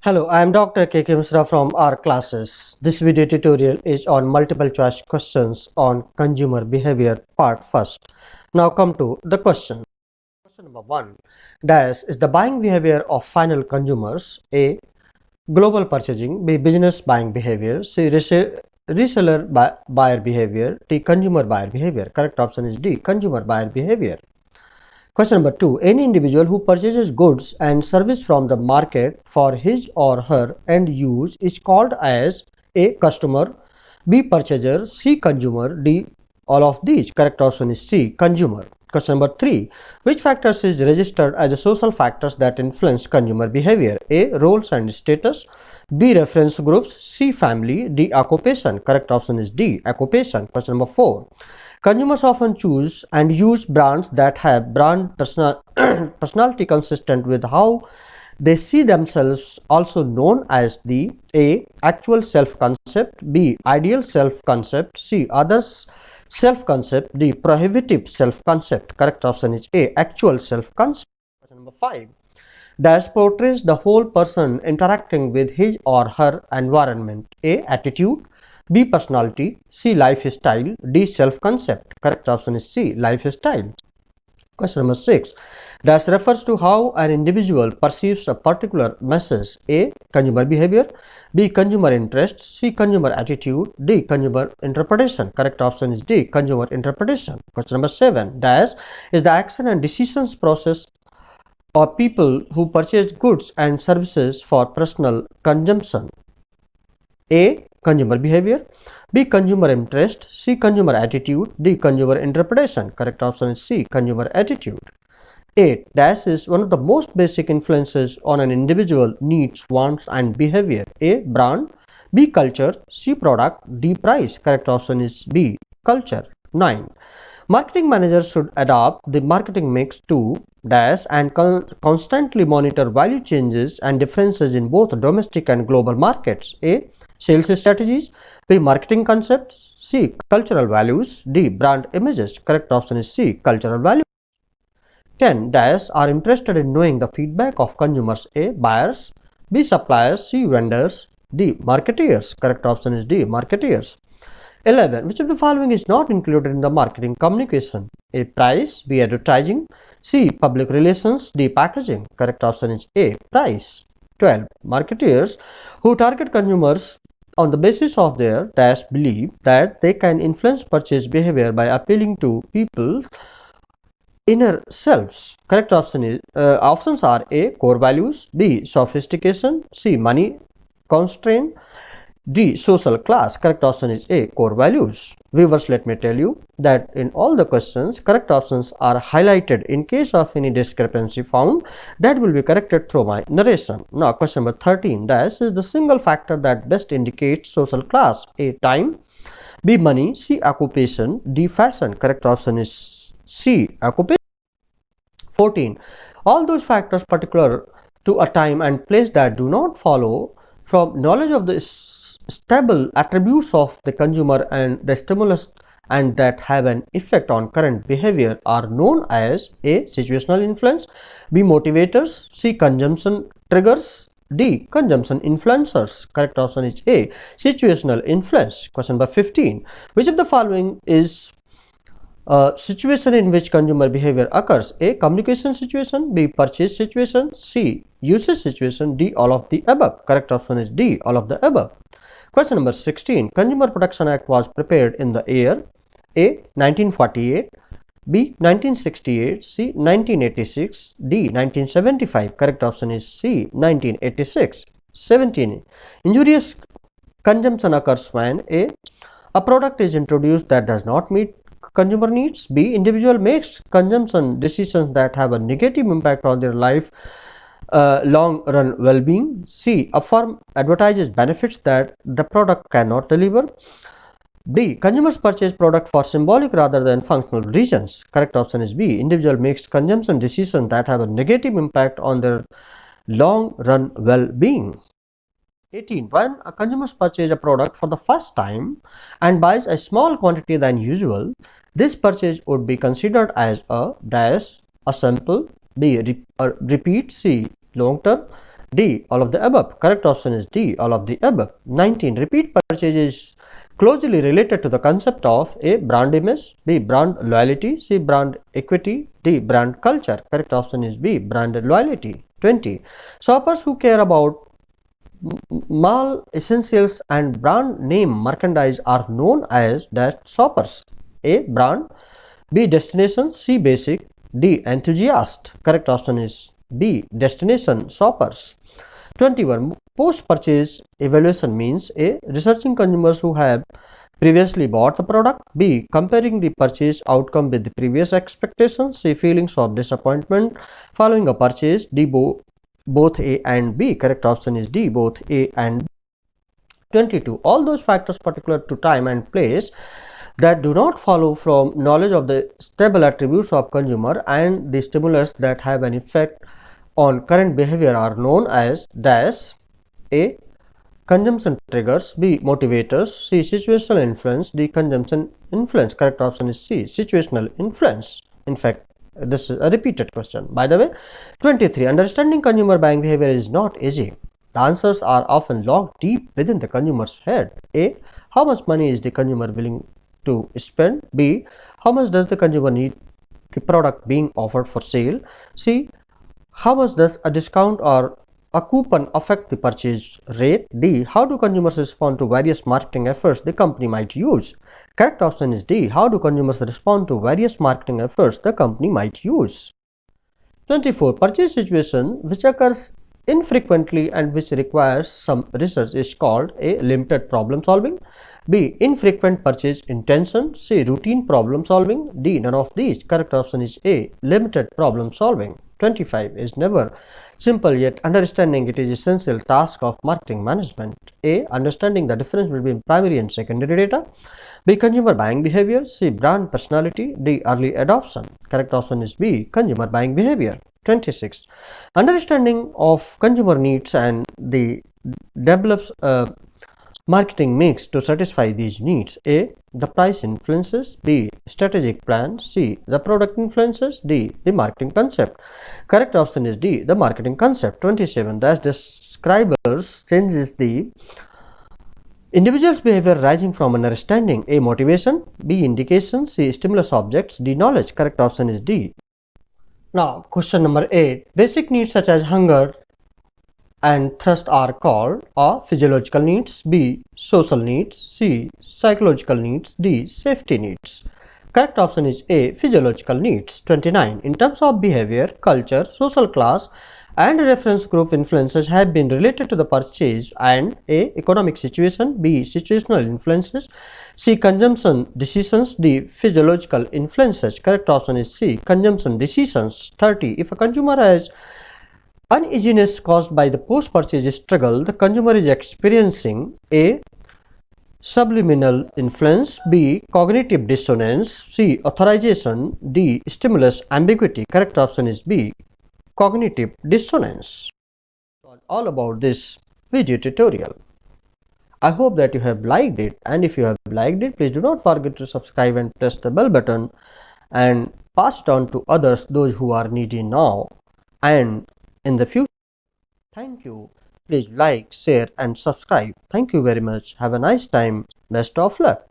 Hello, I am Dr. K.K. Misra from our classes. This video tutorial is on multiple choice questions on consumer behavior part first. Now come to the question. Question number 1. Is the buying behavior of final consumers A. Global purchasing, B. Business buying behavior, C. Reseller buyer behavior, D. Consumer buyer behavior. Correct option is D. Consumer buyer behavior. Question number 2. Any individual who purchases goods and service from the market for his or her end use is called as A. Customer, B. Purchaser, C. Consumer, D. All of these. Correct option is C. Consumer. Question number 3. Which factors is registered as the social factors that influence consumer behavior? A. Roles and status, B. Reference groups, C. Family, D. Occupation. Correct option is D. Occupation. Question number 4. Consumers often choose and use brands that have brand personality consistent with how they see themselves, also known as the A. Actual self-concept, B. Ideal self-concept, C. Others self-concept, D. Prohibitive self-concept. Correct option is A. Actual self-concept. Question number 5. Portrays the whole person interacting with his or her environment. A. Attitude, B. Personality, C. Lifestyle, D. Self-concept. Correct option is C. Lifestyle. Question number 6. Refers to how an individual perceives a particular message. A. Consumer behavior, B. Consumer interest, C. Consumer attitude, D. Consumer interpretation. Correct option is D. Consumer interpretation. Question number 7. Is the action and decisions process of people who purchase goods and services for personal consumption. A. Consumer behavior, B. Consumer interest, C. Consumer attitude, D. Consumer interpretation. Correct option is C. Consumer attitude. 8. Is one of the most basic influences on an individual needs, wants and behavior. A. Brand, B. Culture, C. Product, D. Price. Correct option is B. Culture. 9. Marketing managers should adopt the marketing mix to and constantly monitor value changes and differences in both domestic and global markets. A. Sales strategies, B. Marketing concepts, C. Cultural values, D. Brand images. Correct option is C. Cultural values. 10. Are interested in knowing the feedback of consumers. A. Buyers, B. Suppliers, C. Vendors, D. Marketeers. Correct option is D. Marketeers. 11. Which of the following is not included in the marketing communication? A. Price, B. Advertising, C. Public relations, D. Packaging. Correct option is A. Price. 12. Marketeers who target consumers on the basis of their belief that they can influence purchase behavior by appealing to people's inner selves. Correct option is options are A. Core values, B. Sophistication, C. Money constraint, D. Social class. Correct option is A. Core values. Viewers, let me tell you that in all the questions, correct options are highlighted. In case of any discrepancy found, that will be corrected through my narration. Now, question number 13. Is the single factor that best indicates social class. A. Time, B. Money, C. Occupation, D. Fashion. Correct option is C. Occupation. 14. All those factors particular to a time and place that do not follow from knowledge of the stable attributes of the consumer and the stimulus and that have an effect on current behavior are known as A. Situational influence, B. Motivators, C. Consumption triggers, D. Consumption influencers. Correct option is A. Situational influence. Question number 15. Which of the following is a situation in which consumer behavior occurs? A. Communication situation, B. Purchase situation, C. Usage situation, D. All of the above. Correct option is D. All of the above. Question number 16. Consumer Protection Act was prepared in the year A. 1948, B. 1968, C. 1986, D. 1975. Correct option is C. 1986. 17. Injurious consumption occurs when A product is introduced that does not meet consumer needs, B. Individual makes consumption decisions that have a negative impact on their life long run well-being, C. A firm advertises benefits that the product cannot deliver, D. Consumers purchase product for symbolic rather than functional reasons. Correct option is B. Individual makes consumption decisions that have a negative impact on their long run well-being. 18. When a consumer purchases a product for the first time and buys a small quantity than usual, this purchase would be considered as a sample, B. Repeat, C. Long term, D. All of the above. Correct option is D. All of the above. 19. Repeat purchase is closely related to the concept of A. Brand image, B. Brand loyalty, C. Brand equity, D. Brand culture. Correct option is B. Brand loyalty. 20. Shoppers who care about mall essentials and brand name merchandise are known as dash shoppers. A. Brand, B. Destination, C. Basic, D. Enthusiast. Correct option is B. Destination shoppers. 21. Post-purchase evaluation means A. Researching consumers who have previously bought the product, B. Comparing the purchase outcome with the previous expectations, C. Feelings of disappointment following a purchase, D. Both A and B. Correct option is D. Both A and B. 22. All those factors particular to time and place that do not follow from knowledge of the stable attributes of consumer and the stimulus that have an effect on current behavior are known as dash A. Consumption triggers, B. Motivators, C. Situational influence, D. Consumption influence. Correct option is C. Situational influence. In fact, this is a repeated question. By the way, 23. Understanding consumer buying behavior is not easy. The answers are often locked deep within the consumer's head. A. How much money is the consumer willing to spend? B. How much does the consumer need the product being offered for sale? C. How much does a discount or a coupon affect the purchase rate? D. How do consumers respond to various marketing efforts the company might use? Correct option is D. How do consumers respond to various marketing efforts the company might use? 24. Purchase situation which occurs infrequently and which requires some research is called A. Limited problem solving, B. Infrequent purchase intention, C. Routine problem solving, D. None of these. Correct option is A. Limited problem solving. 25 is never simple, yet understanding it is essential task of marketing management. A. Understanding the difference between primary and secondary data, B. Consumer buying behavior, C. Brand personality, D. Early adoption. Correct option is B. Consumer buying behavior. 26. Understanding of consumer needs and the develops marketing mix to satisfy these needs. A. The price influences, B. Strategic plan, C. The product influences, D. The marketing concept. Correct option is D. The marketing concept. 27. Dash describers changes the individual's behavior rising from understanding. A. Motivation, B. Indication, C. Stimulus objects, D. Knowledge. Correct option is D. Now, question number 8. Basic needs such as hunger and thirst are called A. Physiological needs, B. Social needs, C. Psychological needs, D. Safety needs. Correct option is A. Physiological needs. 29. In terms of behavior, culture, social class and reference group influences have been related to the purchase and A. Economic situation, B. Situational influences, C. Consumption decisions, D. Physiological influences. Correct option is C. Consumption decisions. 30. If a consumer has uneasiness caused by the post-purchase struggle, the consumer is experiencing A. Subliminal influence, B. Cognitive dissonance, C. Authorization, D. Stimulus ambiguity. Correct option is B. Cognitive dissonance. All about this video tutorial. I hope that you have liked it, and if you have liked it, please do not forget to subscribe and press the bell button and pass it on to others, those who are needy now and in the future. Thank you. Please like, share and subscribe. Thank you very much. Have a nice time. Best of luck.